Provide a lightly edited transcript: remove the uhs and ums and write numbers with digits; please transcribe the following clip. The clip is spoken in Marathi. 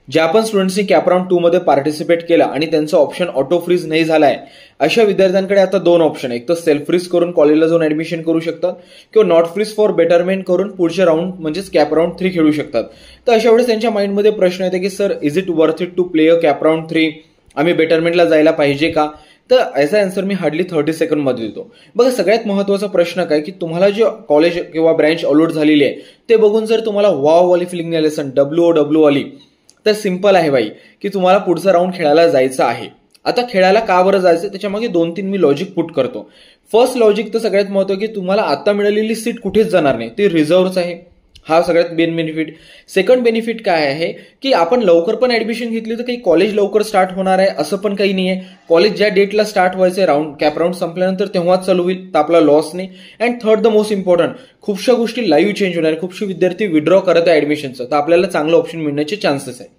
ज्या पण स्टुडंट्सनी कॅप राऊंड 2 मध्ये पार्टिसिपेट केला आणि त्यांचा ऑप्शन ऑटो फ्रीज नाही झालाय, अशा विद्यार्थ्यांकडे आता दोन ऑप्शन आहे. एक तर सेल्फ फ्रीज करून कॉलेजला जाऊन ऍडमिशन करू शकतात किंवा नॉट फ्रीज फॉर बेटरमेंट करून पुढचे राऊंड म्हणजेच कॅप राऊंड 3 खेळू शकतात. तर अशा वेळेस त्यांच्या माइंडमध्ये प्रश्न येते की sir, is it worth it to play a CAP round 3? आम्ही बेटरमेंटला जायला पाहिजे का? तर याचा आन्सर मी हार्डली 30 सेकंड मध्ये देतो. बघा, सगळ्यात महत्वाचा प्रश्न काय की तुम्हाला जे कॉलेज किंवा ब्रँच अलॉट झालेली आहे ते बघून जर तुम्हाला वाव वाली फिलिंग नाही आली, WOW आली, तर सिंपल आहे बाई की तुम्हाला पुढचा राऊंड खेळायला जायचं आहे. आता खेळायला का बरं जायचं, त्याच्यामागे 2-3 मी लॉजिक पुट करतो. फर्स्ट लॉजिक तर सगळ्यात महत्त्वाचं की तुम्हाला आता मिळालेली सीट कुठेच जाणार नाही, ती रिझर्व्हच आहे. हा सगळ्यात मेन बेनिफिट. सेकंड बेनिफिट काय आहे की आपण लवकर पण ऍडमिशन घेतली तर काही कॉलेज लवकर स्टार्ट होणार आहे असं पण काही नाहीये. कॉलेज ज्या डेटला स्टार्ट व्हायचं राऊंड कॅप राऊंड संपल्यानंतर तेव्हाच चालू होईल, तर आपला लॉस नाही. And third the most important, खूपशा गोष्टी लाईव्ह चेंज होणार, खूपशे विद्यार्थी विड्रॉ करत आहे ऍडमिशनचं, तर आपल्याला चांगलं ऑप्शन मिळण्याचे चान्सेस आहे.